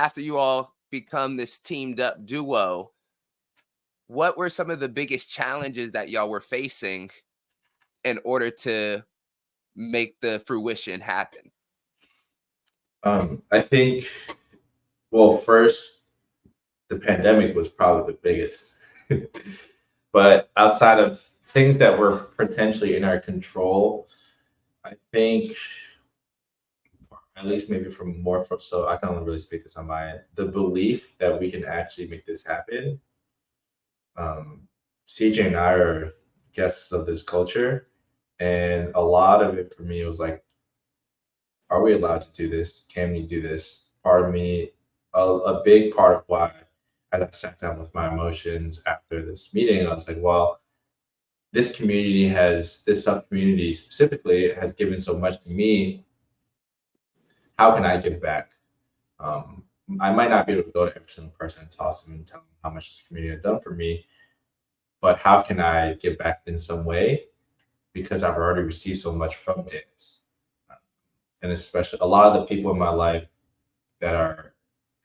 after you all become this teamed up duo, what were some of the biggest challenges that y'all were facing in order to make the fruition happen? I think, well, first, the pandemic was probably the biggest. But outside of things that were potentially in our control, I think, at least maybe from more from, so I can only really speak this on my end, the belief that we can actually make this happen. CJ and I are guests of this culture, and a lot of it for me was like, are we allowed to do this? Can we do this? Part of me, a big part of why, as I sat down with my emotions after this meeting, I was like, well, this sub community specifically has given so much to me. How can I give back? Um, I might not be able to go to every single person and talk to them and tell them how much this community has done for me, but how can I give back in some way? Because I've already received so much from dance. And especially a lot of the people in my life that are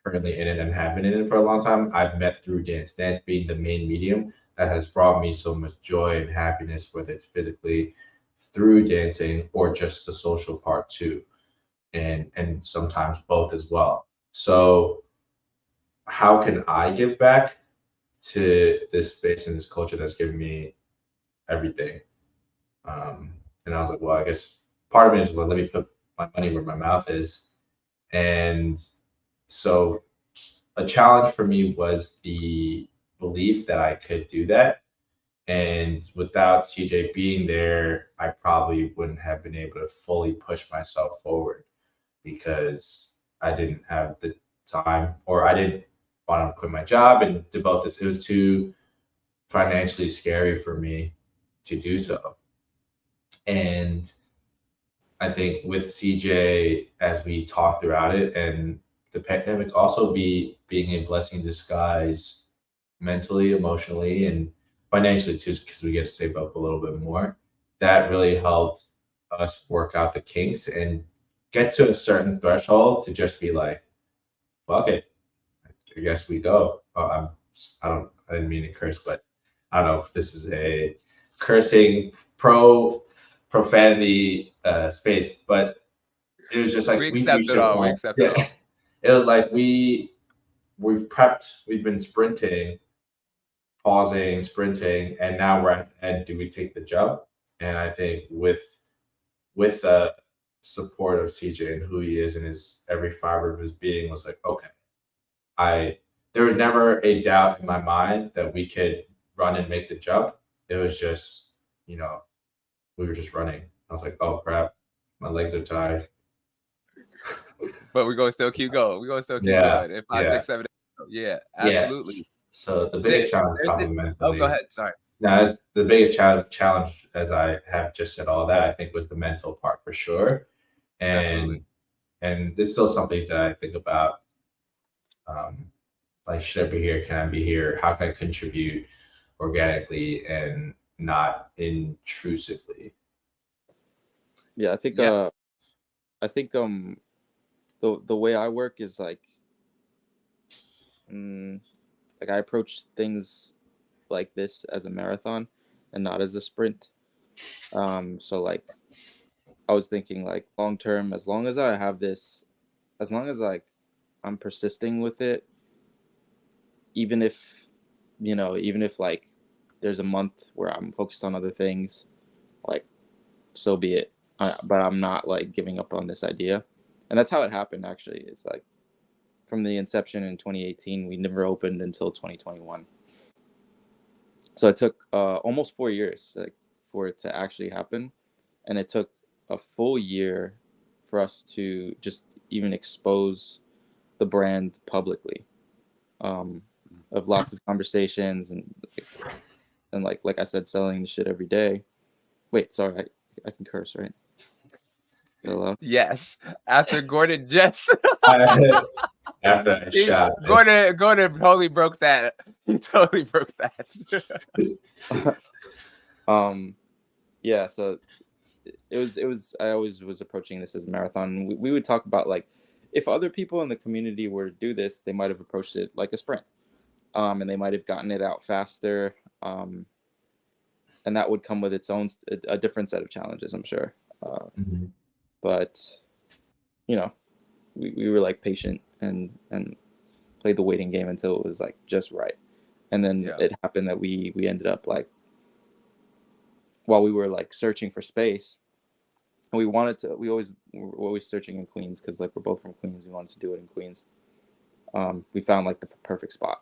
currently in it and have been in it for a long time, I've met through dance. Dance being the main medium that has brought me so much joy and happiness, whether it's physically through dancing or just the social part too, and sometimes both as well. So how can I give back to this space and this culture that's given me everything? And I was like, well, I guess part of it is, well, let me put my money where my mouth is. And so a challenge for me was the belief that I could do that. And without CJ being there, I probably wouldn't have been able to fully push myself forward because I didn't have the time, or I didn't want to quit my job and devote this. It was too financially scary for me to do so. And I think with CJ, as we talked throughout it, and the pandemic also being a blessing in disguise, mentally, emotionally, and financially too, because we get to save up a little bit more. That really helped us work out the kinks and get to a certain threshold to just be like, fuck it, I guess we go. I didn't mean to curse, but I don't know if this is a cursing profanity space, but it was just We like we accept reached it a all. We point. accept it Yeah, all. it was like we've prepped, we've been sprinting, pausing, sprinting, and now we're at the end. Do we take the jump? And I think with the support of CJ and who he is and his every fiber of his being was like, okay, I there was never a doubt in my mind that we could run and make the jump. It was just, you know, we were just running. I was like, oh crap, my legs are tired. But we're gonna still keep going. We're gonna still keep Yeah, going. In five, yeah, 6, 7, 8. Yeah, absolutely. yes. So the biggest challenge There's probably this. Oh, go mentally. ahead. Sorry. Now, as the biggest challenge, as I have just said all that, I think was the mental part for sure, Definitely. and it's still something that I think about. Um, like, should I be here? Can I be here? How can I contribute organically and not intrusively? Yeah, I think Yeah. the way I work is like I approach things like this as a marathon and not as a sprint. So like I was thinking like long term, as long as I have this, as long as like I'm persisting with it, even if even if like there's a month where I'm focused on other things, like so be it. But I'm not like giving up on this idea, and that's how it happened. Actually, it's like from the inception in 2018, we never opened until 2021. So it took almost 4 years like for it to actually happen, and it took a full year for us to just even expose the brand publicly. Of lots of conversations and like I said, selling the shit every day. Wait, sorry, I can curse, right? Hello. Yes. After Gordon just After I shot, Gordon totally broke that. He totally broke that. Yeah, so it was I always was approaching this as a marathon. We would talk about like if other people in the community were to do this, they might have approached it like a sprint, and they might have gotten it out faster, and that would come with its own a different set of challenges, I'm sure. But you know, we were like patient and played the waiting game until it was like just right, and then it happened that we ended up like, while we were like searching for space, and we were always searching in Queens, because like we're both from Queens, we wanted to do it in Queens. We found like the perfect spot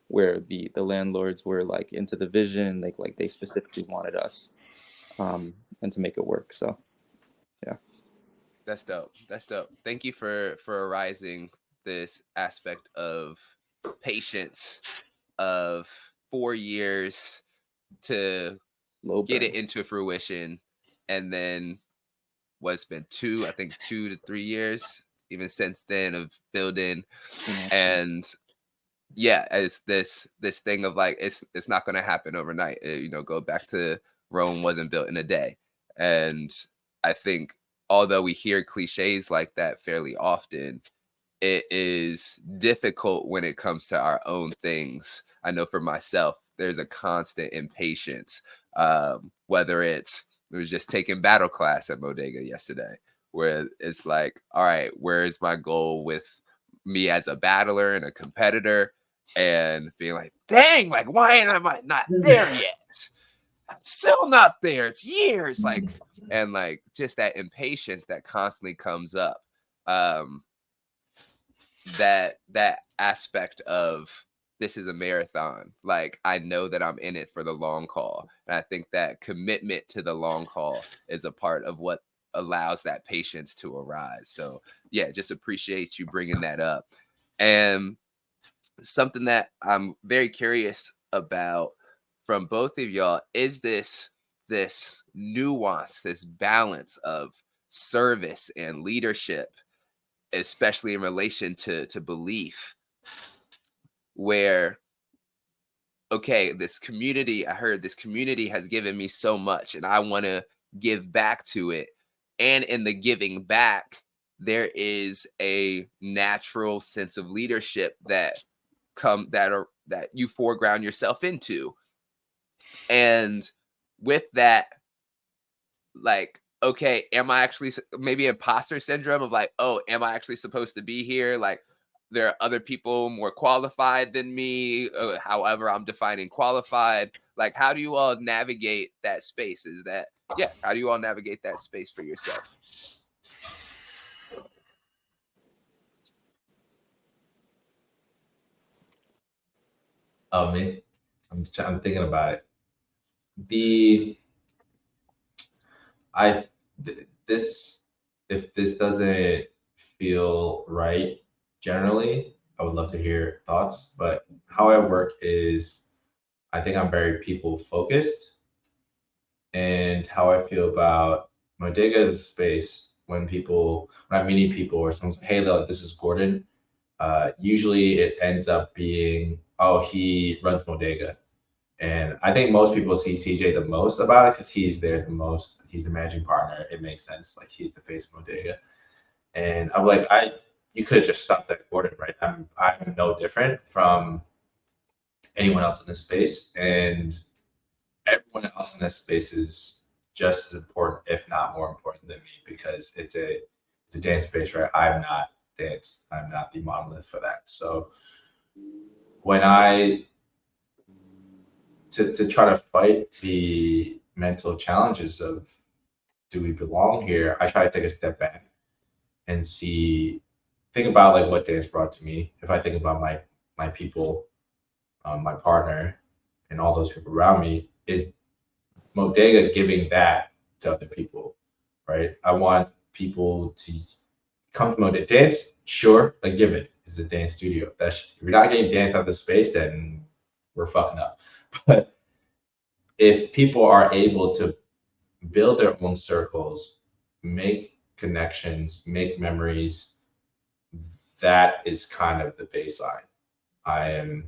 where the landlords were like into the vision, like they specifically wanted us, and to make it work. So yeah, that's dope. Thank you for arising this aspect of patience, of 4 years to get it into fruition, and then what's been 2 to 3 years even since then of building. And yeah, it's this thing of like, it's not going to happen overnight. Go back to Rome wasn't built in a day. And I think although we hear cliches like that fairly often, it is difficult when it comes to our own things. I know for myself, there's a constant impatience, whether it was just taking battle class at Modega yesterday, where it's like, all right, where is my goal with me as a battler and a competitor, and being like, dang, like, why am I not there yet? I'm still not there. It's years, like, and like just that impatience that constantly comes up. That aspect of, this is a marathon. Like, I know that I'm in it for the long haul. And I think that commitment to the long haul is a part of what allows that patience to arise. So yeah, just appreciate you bringing that up. And something that I'm very curious about from both of y'all is this nuance, this balance of service and leadership, especially in relation to belief, where, okay, this community has given me so much and I want to give back to it. And in the giving back, there is a natural sense of leadership that you foreground yourself into. And with that, like, okay, am I actually, maybe imposter syndrome of like, oh, am I actually supposed to be here? Like, there are other people more qualified than me, however I'm defining qualified. Like, how do you all navigate that space? How do you all navigate that space for yourself? Me, I'm thinking about it. If this doesn't feel right, generally, I would love to hear thoughts. But how I work is, I think I'm very people focused, and how I feel about Modega as a space, when I'm meeting people or someone's like, hey, look, this is Gordon. Usually it ends up being, oh, he runs Modega. And I think most people see CJ the most about it because he's there the most. He's the managing partner. It makes sense. Like, he's the face of Modega. And I'm like, you could have just stopped at Gordon, right? I'm no different from anyone else in this space. And everyone else in this space is just as important, if not more important than me, because it's a dance space, right? I'm not dance. I'm not the monolith for that. So when to try to fight the mental challenges of, do we belong here? I try to take a step back and think about like what dance brought to me. If I think about my people, my partner, and all those people around me, is Modega giving that to other people, right? I want people to come to Modega. Dance, sure, like, give it. It's a dance studio. If you're not getting dance out of the space, then we're fucking up. But if people are able to build their own circles, make connections, make memories, that is kind of the baseline I am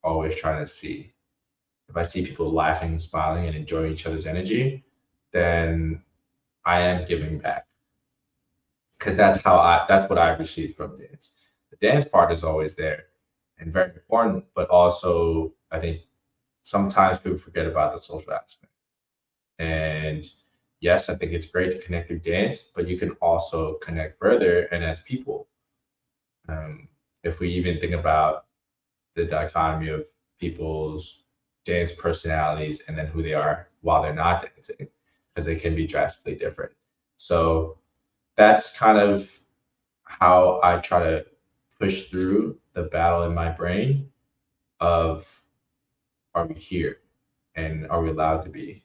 always trying to see. If I see people laughing, smiling, and enjoying each other's energy, then I am giving back. because that's what I received from dance. The dance part is always there and very important, but also I think sometimes people forget about the social aspect. And yes, I think it's great to connect through dance, but you can also connect further and as people. If we even think about the dichotomy of people's dance personalities and then who they are while they're not dancing, because they can be drastically different. So that's kind of how I try to push through the battle in my brain of, are we here and are we allowed to be?